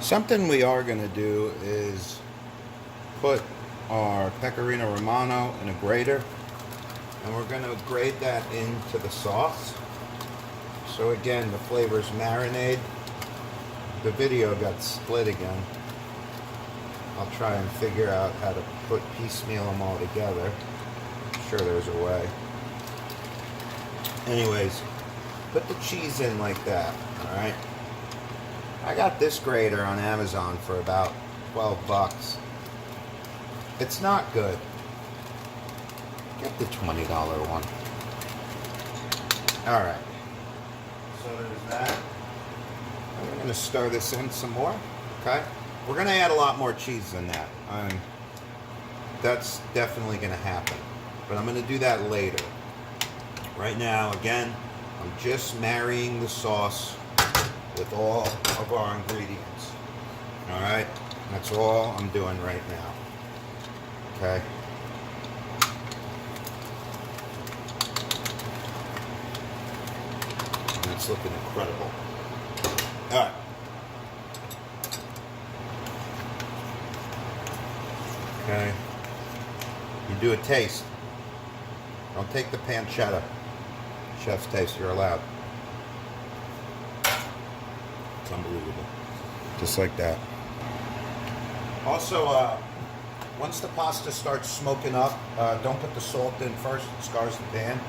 Something we are going to do is put our pecorino romano in a grater, and we're going to grate that into the sauce. So again, the flavors marinade. The video got split again. I'll try and figure out how to put piecemeal them all together. I'm sure there's a way. Anyways, put the cheese in like that, alright? I got this grater on Amazon for about 12 bucks. It's not good. Get the $20 one. Alright. So there's that. I'm going to stir this in some more. Okay? We're going to add a lot more cheese than that. That's definitely going to happen. But I'm going to do that later. Right now, again, I'm just marrying the sauce with all of our ingredients. Alright? That's all I'm doing right now. Okay? And it's looking incredible. Alright. Okay. You do a taste. Don't take the pancetta. Chef's taste, you're allowed. It's unbelievable. Just like that. Also, once the pasta starts smoking up, don't put the salt in first. It scars the pan.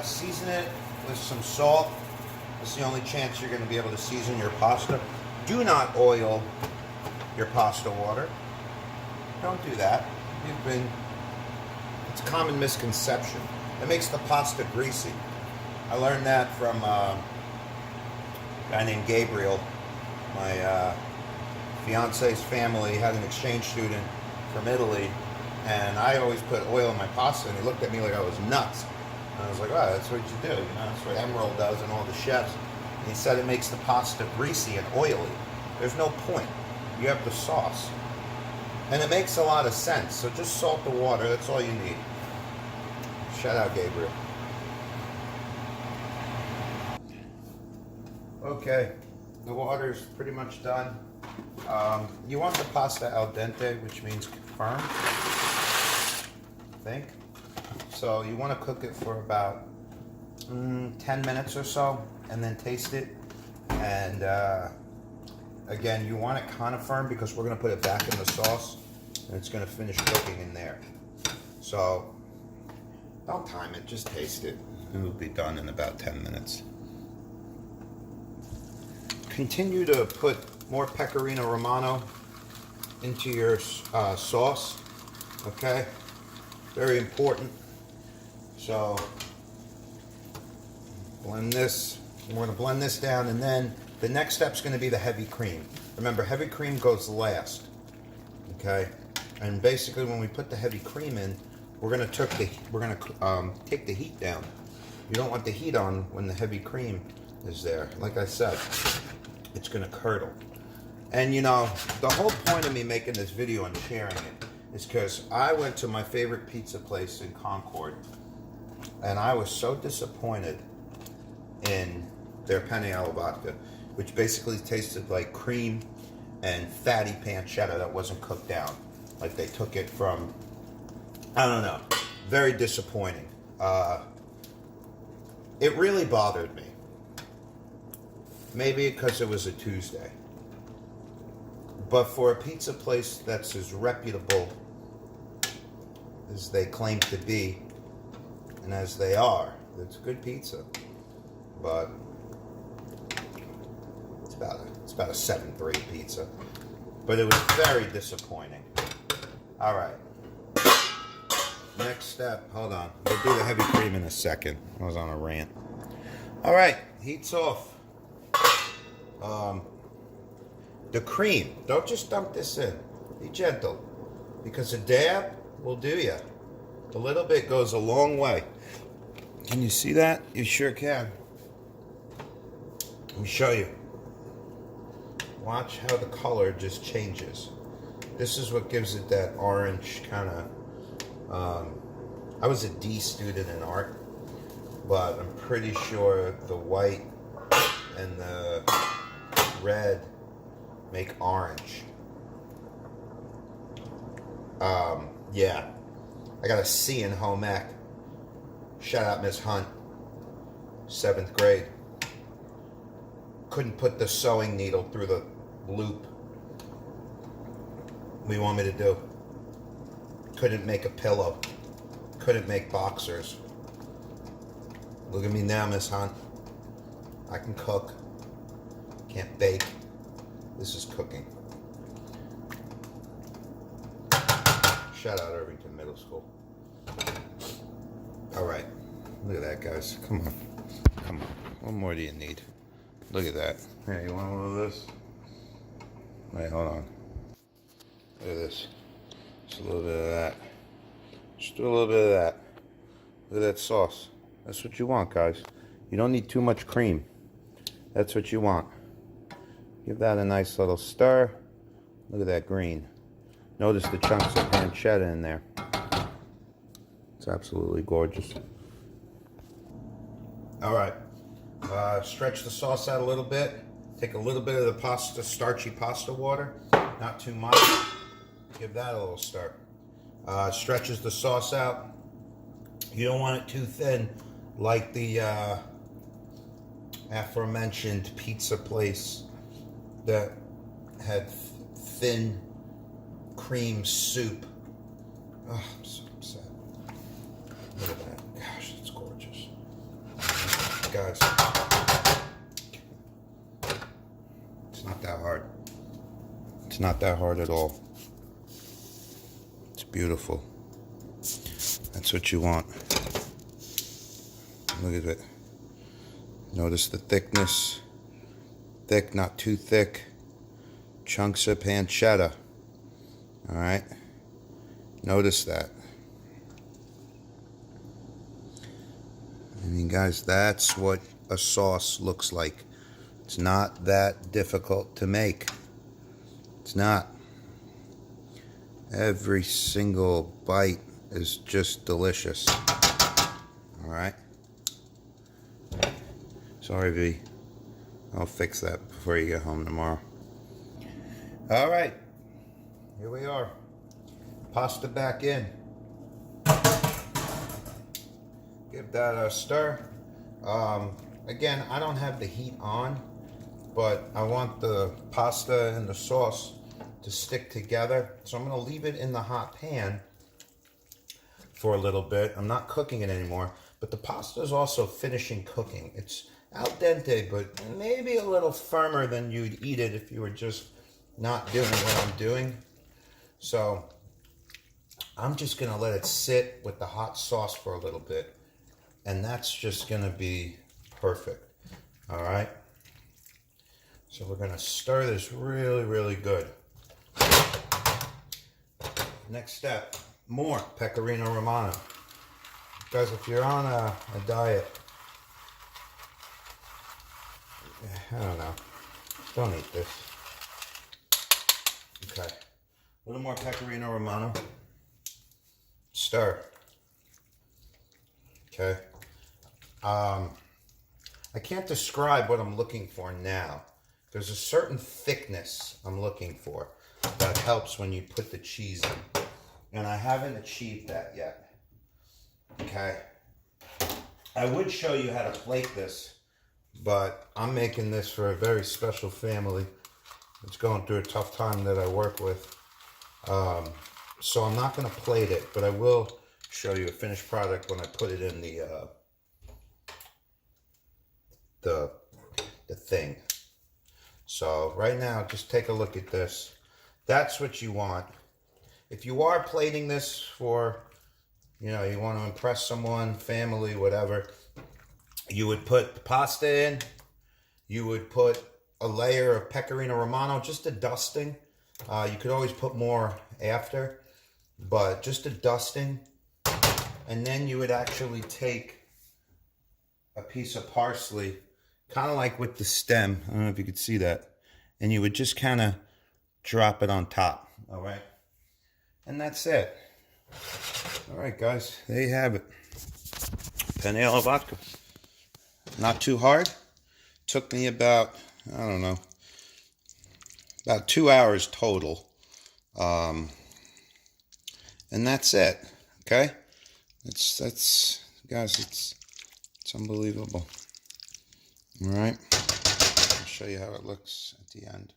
Season it with some salt. It's the only chance you're going to be able to season your pasta. Do not oil your pasta water. Don't do that. It's a common misconception. It makes the pasta greasy. I learned that from a guy named Gabriel. My fiance's family had an exchange student from Italy, and I always put oil in my pasta, and he looked at me like I was nuts. And I was like, oh, that's what you do. You know, that's what Emerald does and all the chefs. And he said it makes the pasta greasy and oily. There's no point. You have the sauce. And it makes a lot of sense. So just salt the water. That's all you need. Shout out, Gabriel. Okay. The water's pretty much done. You want the pasta al dente, which means firm, I think. So you want to cook it for about 10 minutes or so, and then taste it. And again, you want it kind of firm because we're going to put it back in the sauce, and it's going to finish cooking in there. So don't time it, just taste it. It will be done in about 10 minutes. Continue to put more pecorino romano into your sauce, okay? Very important. So blend this. We're going to blend this down, and then the next step is going to be the heavy cream. Remember, heavy cream goes last, okay? And basically, when we put the heavy cream in, we're going to take the heat down. You don't want the heat on when the heavy cream is there. Like I said, it's going to curdle. And you know, the whole point of me making this video and sharing it is because I went to my favorite pizza place in Concord, and I was so disappointed in their Penne alla Vodka, which basically tasted like cream and fatty pancetta that wasn't cooked down. Like they took it from, I don't know, very disappointing. It really bothered me. Maybe because it was a Tuesday. But for a pizza place that's as reputable as they claim to be, and as they are, it's good pizza. But it's about a 7.3 pizza. But it was very disappointing. All right. Next step. Hold on. We'll do the heavy cream in a second. I was on a rant. All right. Heat's off. The cream. Don't just dump this in. Be gentle. Because a dab will do you. A little bit goes a long way. Can you see that? You sure can. Let me show you. Watch how the color just changes. This is what gives it that orange kind of... I was a D student in art, but I'm pretty sure the white and the red make orange. Yeah, I got a C in home ec. Shout out Miss Hunt, 7th grade. Couldn't put the sewing needle through the loop. What do you want me to do? Couldn't make a pillow. Couldn't make boxers. Look at me now, Miss Hunt. I can cook. Can't bake. This is cooking. Shout out Irvington Middle School. All right. Look at that, guys. Come on. Come on. What more do you need? Look at that. Hey, you want a little of this? Wait, hold on. Look at this. Just a little bit of that. Just do a little bit of that. Look at that sauce. That's what you want, guys. You don't need too much cream. That's what you want. Give that a nice little stir. Look at that green. Notice the chunks of pancetta in there. It's absolutely gorgeous. All right. Stretch the sauce out a little bit. Take a little bit of the pasta, starchy pasta water. Not too much. Give that a little stir. Stretches the sauce out. You don't want it too thin, like the aforementioned pizza place that had thin cream soup. Oh, I'm so upset. Look at that. Gosh, it's gorgeous. Guys, it's not that hard. It's not that hard at all. It's beautiful. That's what you want. Look at it. Notice the thickness. Thick, not too thick. Chunks of pancetta. Alright? Notice that. I mean, guys, that's what a sauce looks like. It's not that difficult to make. It's not. Every single bite is just delicious. Alright? Sorry, V. I'll fix that before you get home tomorrow. Alright. Here we are. Pasta back in. Give that a stir. Again, I don't have the heat on, but I want the pasta and the sauce to stick together. So I'm going to leave it in the hot pan for a little bit. I'm not cooking it anymore, but the pasta is also finishing cooking. It's al dente, but maybe a little firmer than you'd eat it if you were just not doing what I'm doing. So I'm just going to let it sit with the hot sauce for a little bit. And that's just going to be perfect. All right. So we're going to stir this really, really good. Next step, more pecorino romano. Guys, if you're on a diet, I don't know, don't eat this. Okay, a little more pecorino romano. Stir. Okay. I can't describe what I'm looking for now. There's a certain thickness I'm looking for that helps when you put the cheese in. And I haven't achieved that yet. Okay. I would show you how to plate this, but I'm making this for a very special family that's going through a tough time that I work with. So I'm not going to plate it, but I will show you a finished product when I put it in the thing. So right now, just take a look at this. That's what you want. If you are plating this for, you know, you want to impress someone, family, whatever, you would put the pasta in. You would put a layer of pecorino romano, just a dusting. You could always put more after, but just a dusting. And then you would actually take a piece of parsley, kind of like with the stem. I don't know if you could see that. And you would just kind of drop it on top. All right. And that's it. All right, guys. There you have it. Penne alla vodka. Not too hard. Took me about, I don't know, about 2 hours total. And that's it. Okay? That's guys, it's unbelievable. All right. I'll show you how it looks at the end.